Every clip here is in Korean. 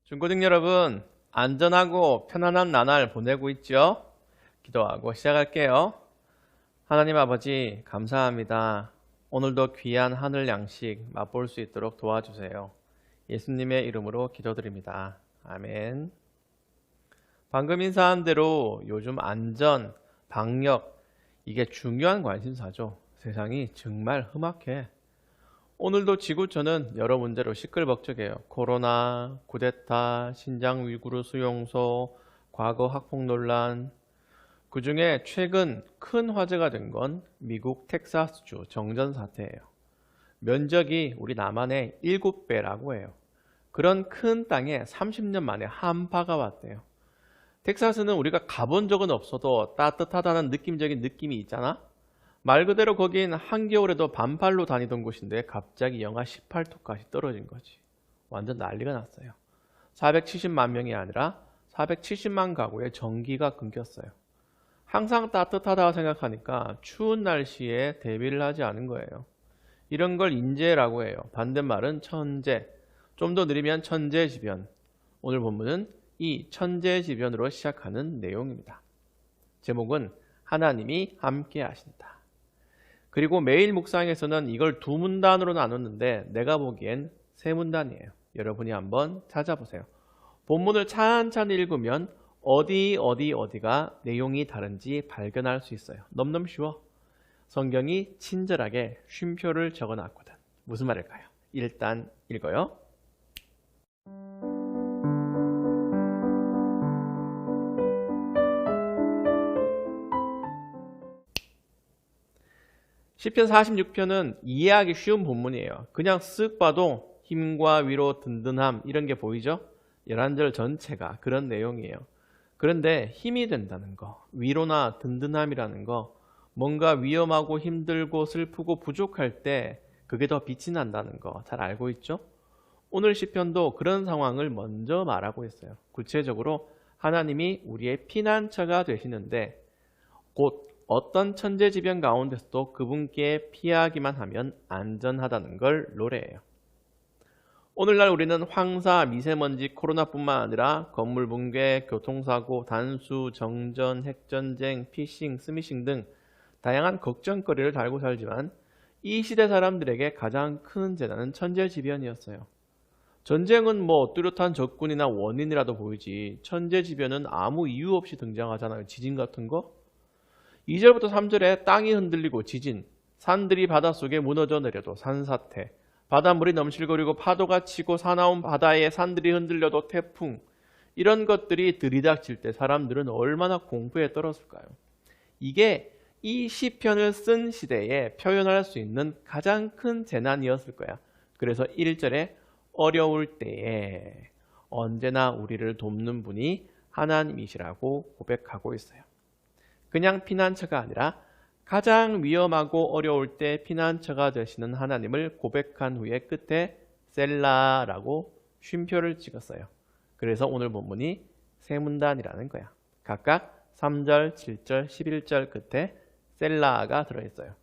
중고등 여러분, 안전하고 편안한 나날 보내고 있죠? 기도하고 시작할게요. 하나님 아버지, 감사합니다. 오늘도 귀한 하늘 양식 맛볼 수 있도록 도와주세요. 예수님의 이름으로 기도드립니다. 아멘. 방금 인사한 대로 요즘 안전, 방역, 이게 중요한 관심사죠. 세상이 정말 험악해. 오늘도 지구촌은 여러 문제로 시끌벅적해요. 코로나, 쿠데타, 신장 위구르 수용소, 과거 학폭 논란. 그 중에 최근 큰 화제가 된 건 미국 텍사스주 정전 사태예요. 면적이 우리 남한의 7배라고 해요. 그런 큰 땅에 30년 만에 한파가 왔대요. 텍사스는 우리가 가본 적은 없어도 따뜻하다는 느낌적인 느낌이 있잖아? 말 그대로 거긴 한겨울에도 반팔로 다니던 곳인데 갑자기 영하 18도까지 떨어진 거지. 완전 난리가 났어요. 470만 명이 아니라 470만 가구의 전기가 끊겼어요. 항상 따뜻하다고 생각하니까 추운 날씨에 대비를 하지 않은 거예요. 이런 걸 인재라고 해요. 반대말은 천재. 좀 더 느리면 천재지변. 오늘 본문은 이 천재지변으로 시작하는 내용입니다. 제목은 하나님이 함께 하신다. 그리고 매일 묵상에서는 이걸 두 문단으로 나눴는데 내가 보기엔 세 문단이에요. 여러분이 한번 찾아보세요. 본문을 찬찬히 읽으면 어디가 내용이 다른지 발견할 수 있어요. 너무너무 쉬워. 성경이 친절하게 쉼표를 적어놨거든. 무슨 말일까요? 일단 읽어요. 시편 46편은 이해하기 쉬운 본문이에요. 그냥 쓱 봐도 힘과 위로, 든든함 이런 게 보이죠? 11절 전체가 그런 내용이에요. 그런데 힘이 된다는 거, 위로나 든든함이라는 거, 뭔가 위험하고 힘들고 슬프고 부족할 때 그게 더 빛이 난다는 거 잘 알고 있죠? 오늘 시편도 그런 상황을 먼저 말하고 있어요. 구체적으로 하나님이 우리의 피난처가 되시는데 곧 어떤 천재지변 가운데서도 그분께 피하기만 하면 안전하다는 걸 노래해요. 오늘날 우리는 황사, 미세먼지, 코로나뿐만 아니라 건물 붕괴, 교통사고, 단수, 정전, 핵전쟁, 피싱, 스미싱 등 다양한 걱정거리를 달고 살지만 이 시대 사람들에게 가장 큰 재난은 천재지변이었어요. 전쟁은 뭐 뚜렷한 적군이나 원인이라도 보이지 천재지변은 아무 이유 없이 등장하잖아요. 지진 같은 거. 2절부터 3절에 땅이 흔들리고 지진, 산들이 바닷속에 무너져 내려도 산사태, 바닷물이 넘실거리고 파도가 치고 사나운 바다에 산들이 흔들려도 태풍, 이런 것들이 들이닥칠 때 사람들은 얼마나 공포에 떨었을까요? 이게 이 시편을 쓴 시대에 표현할 수 있는 가장 큰 재난이었을 거야. 그래서 1절에 어려울 때에 언제나 우리를 돕는 분이 하나님이시라고 고백하고 있어요. 그냥 피난처가 아니라 가장 위험하고 어려울 때 피난처가 되시는 하나님을 고백한 후에 끝에 셀라라고 쉼표를 찍었어요. 그래서 오늘 본문이 세 문단이라는 거야. 각각 3절, 7절, 11절 끝에 셀라가 들어있어요.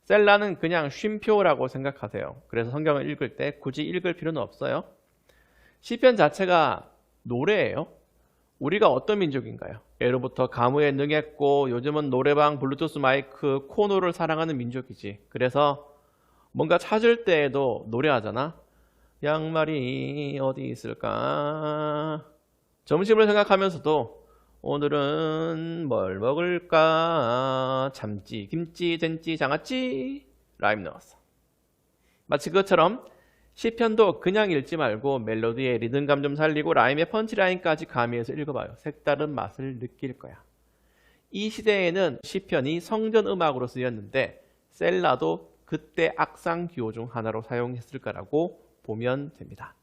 셀라는 그냥 쉼표라고 생각하세요. 그래서 성경을 읽을 때 굳이 읽을 필요는 없어요. 시편 자체가 노래예요. 우리가 어떤 민족인가요? 예로부터 가무에 능했고 요즘은 노래방, 블루투스 마이크, 코노를 사랑하는 민족이지. 그래서 뭔가 찾을 때에도 노래하잖아. 양말이 어디 있을까? 점심을 생각하면서도 오늘은 뭘 먹을까? 참치, 김치, 된치, 장아찌 라임 넣었어. 마치 그것처럼 시편도 그냥 읽지 말고 멜로디의 리듬감 좀 살리고 라임의 펀치라인까지 가미해서 읽어봐요. 색다른 맛을 느낄 거야. 이 시대에는 시편이 성전 음악으로 쓰였는데 셀라도 그때 악상 기호 중 하나로 사용했을 거라고 보면 됩니다.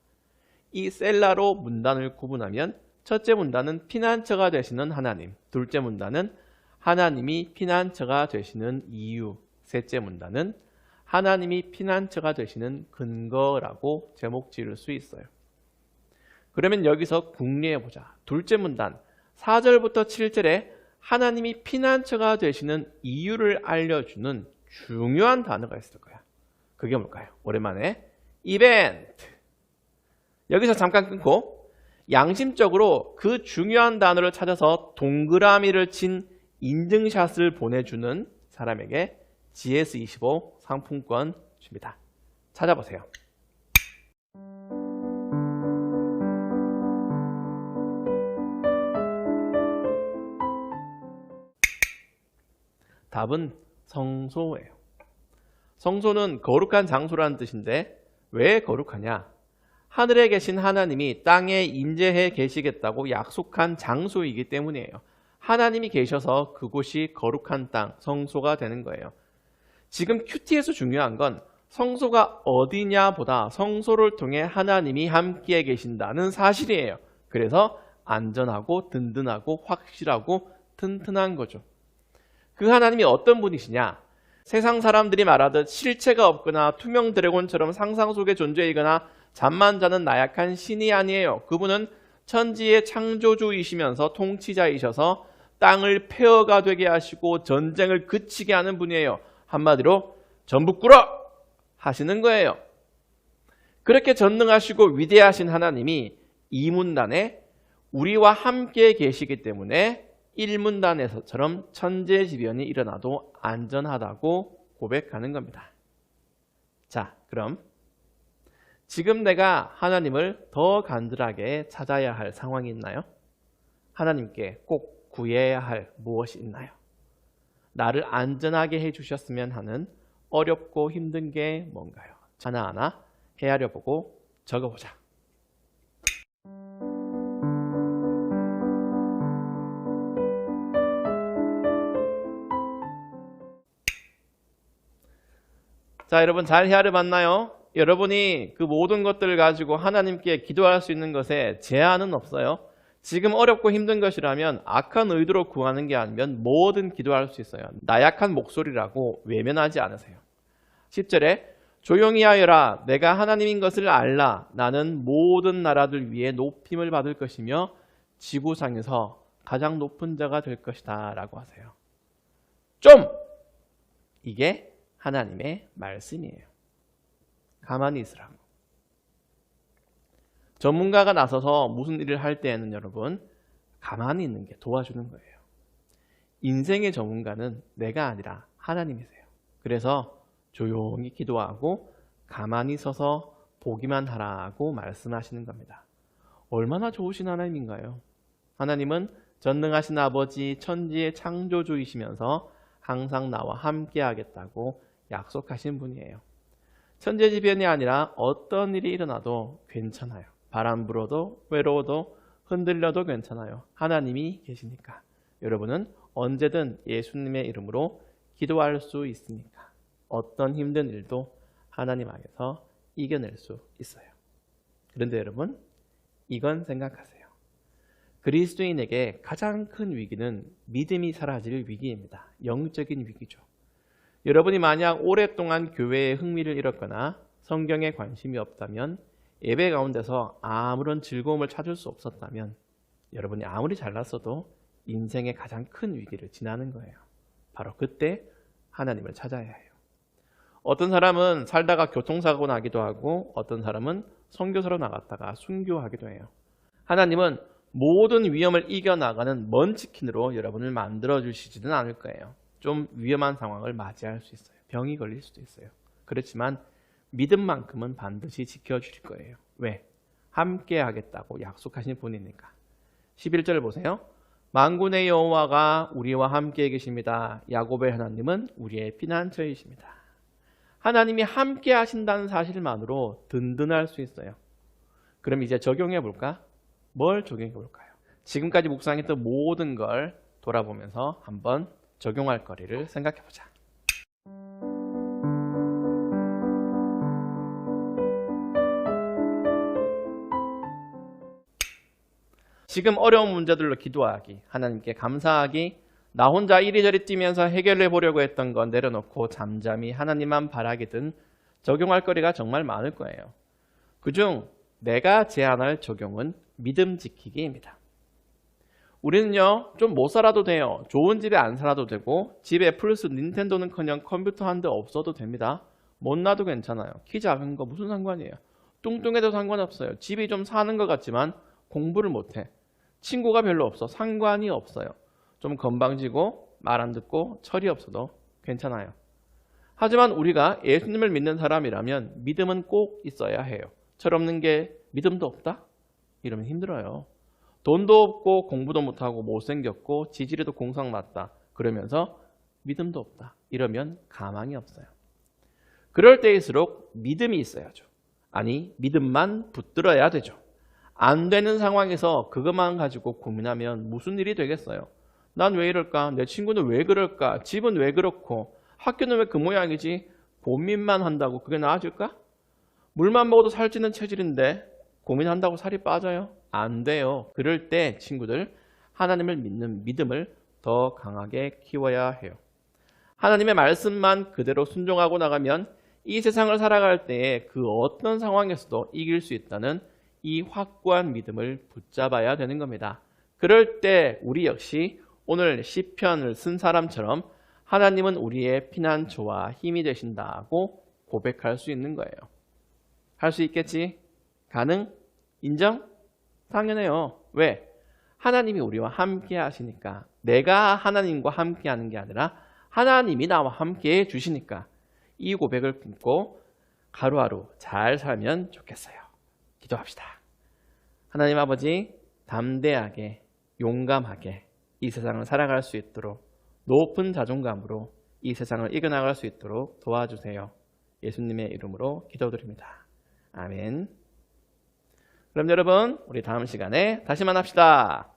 이 셀라로 문단을 구분하면 첫째 문단은 피난처가 되시는 하나님, 둘째 문단은 하나님이 피난처가 되시는 이유, 셋째 문단은 하나님이 피난처가 되시는 근거라고 제목 지을 수 있어요. 그러면 여기서 궁리해보자. 둘째 문단 4절부터 7절에 하나님이 피난처가 되시는 이유를 알려주는 중요한 단어가 있을 거야. 그게 뭘까요? 오랜만에 이벤트. 여기서 잠깐 끊고 양심적으로 그 중요한 단어를 찾아서 동그라미를 친 인증샷을 보내주는 사람에게 GS25 상품권 줍니다. 찾아보세요. 답은 성소예요. 성소는 거룩한 장소라는 뜻인데 왜 거룩하냐? 하늘에 계신 하나님이 땅에 임재해 계시겠다고 약속한 장소이기 때문이에요. 하나님이 계셔서 그곳이 거룩한 땅, 성소가 되는 거예요. 지금 큐티에서 중요한 건 성소가 어디냐 보다 성소를 통해 하나님이 함께 계신다는 사실이에요. 그래서 안전하고 든든하고 확실하고 튼튼한 거죠. 그 하나님이 어떤 분이시냐? 세상 사람들이 말하듯 실체가 없거나 투명 드래곤처럼 상상 속의 존재이거나 잠만 자는 나약한 신이 아니에요. 그분은 천지의 창조주이시면서 통치자이셔서 땅을 폐허가 되게 하시고 전쟁을 그치게 하는 분이에요. 한마디로 전부 꿇어! 하시는 거예요. 그렇게 전능하시고 위대하신 하나님이 이문단에 우리와 함께 계시기 때문에 1문단에서처럼 천재지변이 일어나도 안전하다고 고백하는 겁니다. 자, 그럼 지금 내가 하나님을 더 간절하게 찾아야 할 상황이 있나요? 하나님께 꼭 구해야 할 무엇이 있나요? 나를 안전하게 해주셨으면 하는 어렵고 힘든 게 뭔가요? 하나하나 헤아려 보고 적어보자. 자, 여러분 잘 헤아려 봤나요? 여러분이 그 모든 것들을 가지고 하나님께 기도할 수 있는 것에 제한은 없어요. 지금 어렵고 힘든 것이라면 악한 의도로 구하는 게 아니면 뭐든 기도할 수 있어요. 나약한 목소리라고 외면하지 않으세요. 10절에 조용히 하여라. 내가 하나님인 것을 알라. 나는 모든 나라들 위에 높임을 받을 것이며 지구상에서 가장 높은 자가 될 것이다 라고 하세요. 이게 하나님의 말씀이에요. 가만히 있으라고. 전문가가 나서서 무슨 일을 할 때에는 여러분 가만히 있는 게 도와주는 거예요. 인생의 전문가는 내가 아니라 하나님이세요. 그래서 조용히 기도하고 가만히 서서 보기만 하라고 말씀하시는 겁니다. 얼마나 좋으신 하나님인가요? 하나님은 전능하신 아버지 천지의 창조주이시면서 항상 나와 함께 하겠다고 약속하신 분이에요. 천재지변이 아니라 어떤 일이 일어나도 괜찮아요. 바람 불어도 외로워도 흔들려도 괜찮아요. 하나님이 계시니까. 여러분은 언제든 예수님의 이름으로 기도할 수 있으니까. 어떤 힘든 일도 하나님 안에서 이겨낼 수 있어요. 그런데 여러분, 이건 생각하세요. 그리스도인에게 가장 큰 위기는 믿음이 사라질 위기입니다. 영적인 위기죠. 여러분이 만약 오랫동안 교회에 흥미를 잃었거나 성경에 관심이 없다면, 예배 가운데서 아무런 즐거움을 찾을 수 없었다면 여러분이 아무리 잘났어도 인생의 가장 큰 위기를 지나는 거예요. 바로 그때 하나님을 찾아야 해요. 어떤 사람은 살다가 교통사고 나기도 하고 어떤 사람은 선교사로 나갔다가 순교하기도 해요. 하나님은 모든 위험을 이겨나가는 먼치킨으로 여러분을 만들어주시지는 않을 거예요. 좀 위험한 상황을 맞이할 수 있어요. 병이 걸릴 수도 있어요. 그렇지만 믿음만큼은 반드시 지켜주실 거예요. 왜? 함께 하겠다고 약속하신 분이니까. 11절 보세요. 만군의 여호와가 우리와 함께 계십니다. 야곱의 하나님은 우리의 피난처이십니다. 하나님이 함께 하신다는 사실만으로 든든할 수 있어요. 그럼 이제 적용해 볼까? 뭘 적용해 볼까요? 지금까지 묵상했던 모든 걸 돌아보면서 한번 적용할 거리를 생각해 보자. 지금 어려운 문제들로 기도하기, 하나님께 감사하기, 나 혼자 이리저리 뛰면서 해결해 보려고 했던 건 내려놓고 잠잠히 하나님만 바라기 등 적용할 거리가 정말 많을 거예요. 그중 내가 제안할 적용은 믿음 지키기입니다. 우리는요, 좀 못 살아도 돼요. 좋은 집에 안 살아도 되고 집에 플스 닌텐도는커녕 컴퓨터 한 대 없어도 됩니다. 못 놔도 괜찮아요. 키 작은 거 무슨 상관이에요. 뚱뚱해도 상관없어요. 집이 좀 사는 것 같지만 공부를 못해. 친구가 별로 없어. 상관이 없어요. 좀 건방지고 말 안 듣고 철이 없어도 괜찮아요. 하지만 우리가 예수님을 믿는 사람이라면 믿음은 꼭 있어야 해요. 철없는 게 믿음도 없다? 이러면 힘들어요. 돈도 없고 공부도 못하고 못생겼고 지지리도 공상맞다. 그러면서 믿음도 없다. 이러면 가망이 없어요. 그럴 때일수록 믿음이 있어야죠. 아니, 믿음만 붙들어야 되죠. 안 되는 상황에서 그것만 가지고 고민하면 무슨 일이 되겠어요? 난 왜 이럴까? 내 친구는 왜 그럴까? 집은 왜 그렇고? 학교는 왜 그 모양이지? 고민만 한다고 그게 나아질까? 물만 먹어도 살찌는 체질인데 고민한다고 살이 빠져요? 안 돼요. 그럴 때 친구들, 하나님을 믿는 믿음을 더 강하게 키워야 해요. 하나님의 말씀만 그대로 순종하고 나가면 이 세상을 살아갈 때에 그 어떤 상황에서도 이길 수 있다는 이 확고한 믿음을 붙잡아야 되는 겁니다. 그럴 때 우리 역시 오늘 시편을 쓴 사람처럼 하나님은 우리의 피난처와 힘이 되신다고 고백할 수 있는 거예요. 할 수 있겠지? 가능? 인정? 당연해요. 왜? 하나님이 우리와 함께 하시니까. 내가 하나님과 함께 하는 게 아니라 하나님이 나와 함께 해 주시니까 이 고백을 품고 하루하루 잘 살면 좋겠어요. 기도합시다. 하나님 아버지, 담대하게 용감하게 이 세상을 살아갈 수 있도록 높은 자존감으로 이 세상을 이겨나갈 수 있도록 도와주세요. 예수님의 이름으로 기도드립니다. 아멘. 그럼 여러분, 우리 다음 시간에 다시 만납시다.